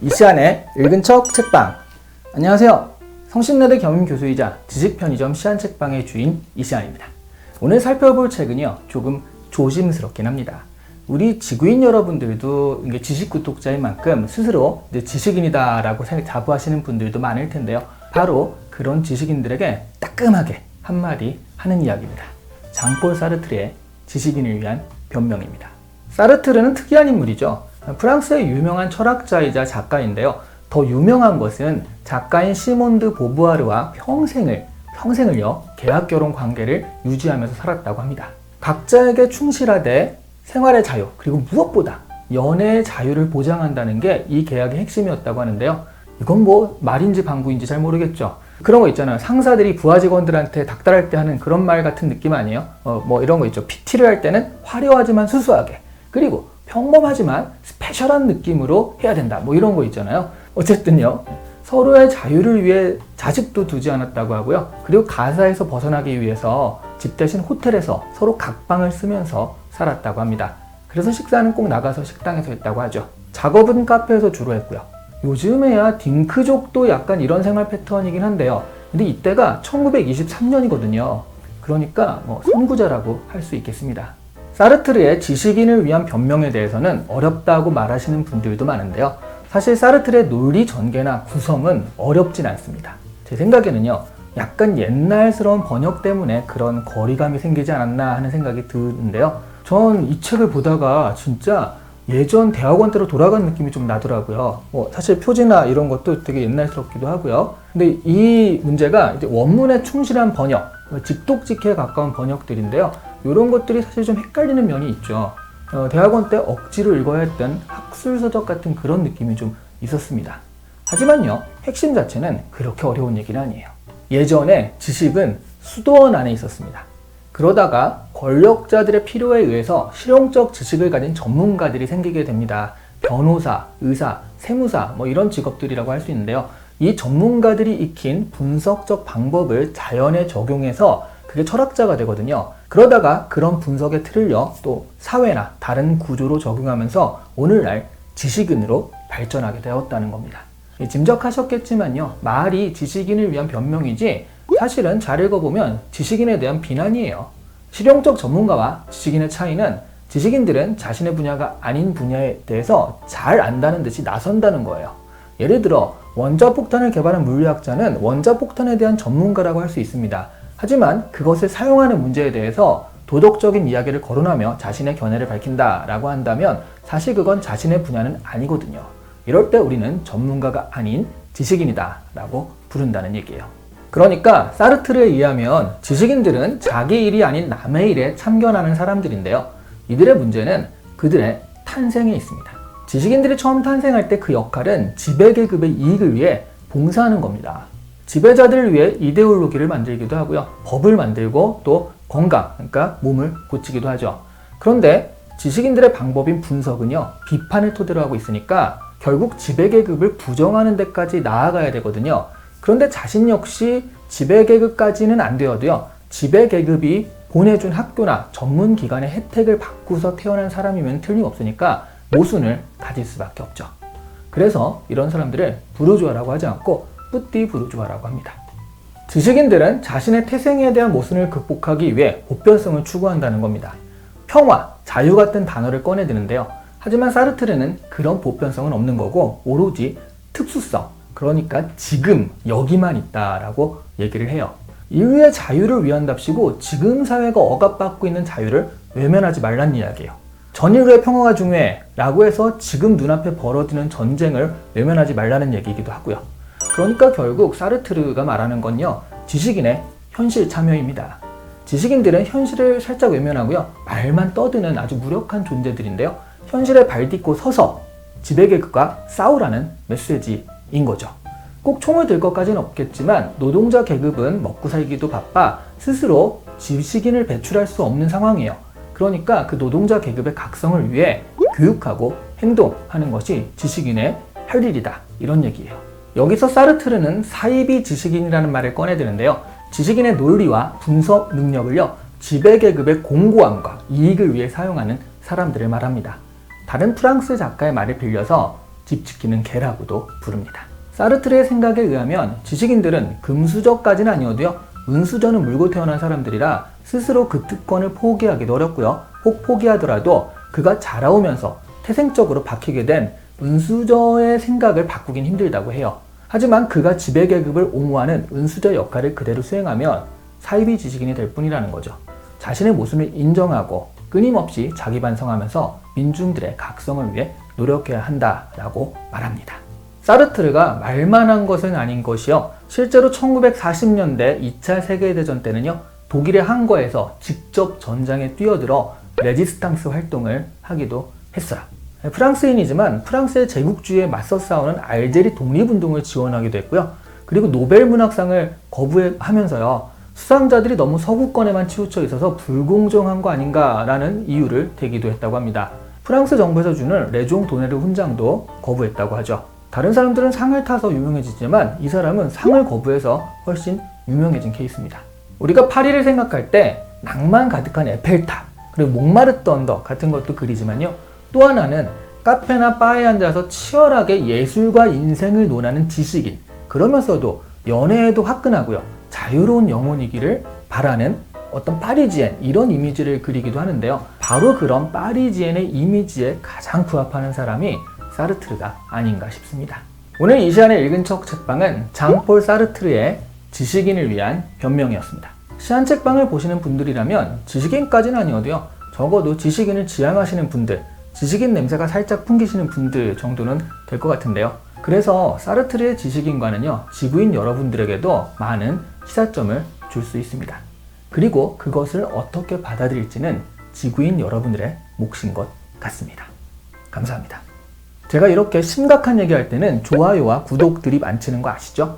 이시안의 읽은 척 책방. 안녕하세요. 성신여대 겸임교수이자 지식편의점 시안책방의 주인 이시안입니다. 오늘 살펴볼 책은요, 조금 조심스럽긴 합니다. 우리 지구인 여러분들도 지식 구독자인 만큼 스스로 지식인이다라고 자부하시는 분들도 많을 텐데요. 바로 그런 지식인들에게 따끔하게 한마디 하는 이야기입니다. 장폴 사르트르의 지식인을 위한 변명입니다. 사르트르는 특이한 인물이죠. 프랑스의 유명한 철학자이자 작가인데요. 더 유명한 것은 작가인 시몬드 보부아르와 평생을요, 계약결혼 관계를 유지하면서 살았다고 합니다. 각자에게 충실하되 생활의 자유, 그리고 무엇보다 연애의 자유를 보장한다는 게 이 계약의 핵심이었다고 하는데요. 이건 뭐 말인지 방구인지 잘 모르겠죠. 그런 거 있잖아요. 상사들이 부하 직원들한테 닥달할 때 하는 그런 말 같은 느낌 아니에요? 뭐 이런 거 있죠. PT를 할 때는 화려하지만 수수하게, 그리고 평범하지만 스페셜한 느낌으로 해야 된다. 뭐 이런 거 있잖아요. 어쨌든요, 서로의 자유를 위해 자식도 두지 않았다고 하고요. 그리고 가사에서 벗어나기 위해서 집 대신 호텔에서 서로 각방을 쓰면서 살았다고 합니다. 그래서 식사는 꼭 나가서 식당에서 했다고 하죠. 작업은 카페에서 주로 했고요. 요즘에야 딩크족도 약간 이런 생활 패턴이긴 한데요. 근데 이때가 1923년이거든요. 그러니까 뭐 선구자라고 할 수 있겠습니다. 사르트르의 지식인을 위한 변명에 대해서는 어렵다고 말하시는 분들도 많은데요. 사실 사르트르의 논리 전개나 구성은 어렵진 않습니다. 제 생각에는요, 약간 옛날스러운 번역 때문에 그런 거리감이 생기지 않았나 하는 생각이 드는데요. 전 이 책을 보다가 진짜 예전 대학원 때로 돌아간 느낌이 좀 나더라고요. 사실 표지나 이런 것도 되게 옛날스럽기도 하고요. 근데 이 문제가 이제 원문에 충실한 번역, 직독직해에 가까운 번역들인데요. 이런 것들이 사실 좀 헷갈리는 면이 있죠. 대학원 때 억지로 읽어야 했던 학술서적 같은 그런 느낌이 좀 있었습니다. 하지만요, 핵심 자체는 그렇게 어려운 얘기는 아니에요. 예전에 지식은 수도원 안에 있었습니다. 그러다가 권력자들의 필요에 의해서 실용적 지식을 가진 전문가들이 생기게 됩니다. 변호사, 의사, 세무사 뭐 이런 직업들이라고 할 수 있는데요. 이 전문가들이 익힌 분석적 방법을 자연에 적용해서 그게 철학자가 되거든요. 그러다가 그런 분석의 틀을요, 또 사회나 다른 구조로 적용하면서 오늘날 지식인으로 발전하게 되었다는 겁니다. 짐작하셨겠지만요, 말이 지식인을 위한 변명이지 사실은 잘 읽어보면 지식인에 대한 비난이에요. 실용적 전문가와 지식인의 차이는 지식인들은 자신의 분야가 아닌 분야에 대해서 잘 안다는 듯이 나선다는 거예요. 예를 들어 원자폭탄을 개발한 물리학자는 원자폭탄에 대한 전문가라고 할 수 있습니다. 하지만 그것을 사용하는 문제에 대해서 도덕적인 이야기를 거론하며 자신의 견해를 밝힌다라고 한다면 사실 그건 자신의 분야는 아니거든요. 이럴 때 우리는 전문가가 아닌 지식인이다 라고 부른다는 얘기예요. 그러니까 사르트르에 의하면 지식인들은 자기 일이 아닌 남의 일에 참견하는 사람들인데요. 이들의 문제는 그들의 탄생에 있습니다. 지식인들이 처음 탄생할 때 그 역할은 지배계급의 이익을 위해 봉사하는 겁니다. 지배자들을 위해 이데올로기를 만들기도 하고요. 법을 만들고 또 건강, 그러니까 몸을 고치기도 하죠. 그런데 지식인들의 방법인 분석은요, 비판을 토대로 하고 있으니까 결국 지배계급을 부정하는 데까지 나아가야 되거든요. 그런데 자신 역시 지배계급까지는 안 되어도요, 지배계급이 보내준 학교나 전문기관의 혜택을 받고서 태어난 사람이면 틀림없으니까 모순을 가질 수밖에 없죠. 그래서 이런 사람들을 부르주아라고 하지 않고 뿌띠 부르주아라고 합니다. 지식인들은 자신의 태생에 대한 모순을 극복하기 위해 보편성을 추구한다는 겁니다. 평화, 자유 같은 단어를 꺼내드는데요. 하지만 사르트르는 그런 보편성은 없는 거고 오로지 특수성, 그러니까 지금 여기만 있다라고 얘기를 해요. 인류의 자유를 위한답시고 지금 사회가 억압받고 있는 자유를 외면하지 말란 이야기예요. 전인류의 평화가 중요해 라고 해서 지금 눈앞에 벌어지는 전쟁을 외면하지 말라는 얘기이기도 하고요. 그러니까 결국 사르트르가 말하는 건요, 지식인의 현실 참여입니다. 지식인들은 현실을 살짝 외면하고요, 말만 떠드는 아주 무력한 존재들인데요, 현실에 발딛고 서서 지배계급과 싸우라는 메시지인 거죠. 꼭 총을 들 것까지는 없겠지만 노동자 계급은 먹고 살기도 바빠 스스로 지식인을 배출할 수 없는 상황이에요. 그러니까 그 노동자 계급의 각성을 위해 교육하고 행동하는 것이 지식인의 할 일이다, 이런 얘기예요. 여기서 사르트르는 사이비 지식인이라는 말을 꺼내드는데요. 지식인의 논리와 분석 능력을요, 지배계급의 공고함과 이익을 위해 사용하는 사람들을 말합니다. 다른 프랑스 작가의 말을 빌려서 집 지키는 개라고도 부릅니다. 사르트르의 생각에 의하면 지식인들은 금수저까지는 아니어도요, 은수저는 물고 태어난 사람들이라 스스로 그 특권을 포기하기도 어렵고요. 혹 포기하더라도 그가 자라오면서 태생적으로 박히게 된 은수저의 생각을 바꾸긴 힘들다고 해요. 하지만 그가 지배계급을 옹호하는 은수저 역할을 그대로 수행하면 사이비 지식인이 될 뿐이라는 거죠. 자신의 모습을 인정하고 끊임없이 자기 반성하면서 민중들의 각성을 위해 노력해야 한다라고 말합니다. 사르트르가 말만 한 것은 아닌 것이요. 실제로 1940년대 2차 세계대전 때는요, 독일의 항거에서 직접 전장에 뛰어들어 레지스탕스 활동을 하기도 했어요. 프랑스인이지만 프랑스의 제국주의에 맞서 싸우는 알제리 독립운동을 지원하기도 했고요. 그리고 노벨 문학상을 거부하면서요, 수상자들이 너무 서구권에만 치우쳐 있어서 불공정한 거 아닌가라는 이유를 대기도 했다고 합니다. 프랑스 정부에서 주는 레종 도네르 훈장도 거부했다고 하죠. 다른 사람들은 상을 타서 유명해지지만 이 사람은 상을 거부해서 훨씬 유명해진 케이스입니다. 우리가 파리를 생각할 때 낭만 가득한 에펠탑, 그리고 몽마르트 언덕 같은 것도 그리지만요, 또 하나는 카페나 바에 앉아서 치열하게 예술과 인생을 논하는 지식인, 그러면서도 연애에도 화끈하고요, 자유로운 영혼이기를 바라는 어떤 파리지엔, 이런 이미지를 그리기도 하는데요. 바로 그런 파리지엔의 이미지에 가장 부합하는 사람이 사르트르가 아닌가 싶습니다. 오늘 이 시간에 읽은 척 책방은 장폴 사르트르의 지식인을 위한 변명이었습니다. 시한 책방을 보시는 분들이라면 지식인까지는 아니어도요, 적어도 지식인을 지향하시는 분들, 지식인 냄새가 살짝 풍기시는 분들 정도는 될 것 같은데요. 그래서 사르트르의 지식인과는요, 지구인 여러분들에게도 많은 시사점을 줄 수 있습니다. 그리고 그것을 어떻게 받아들일지는 지구인 여러분들의 몫인 것 같습니다. 감사합니다. 제가 이렇게 심각한 얘기할 때는 좋아요와 구독들이 많지는 거 아시죠?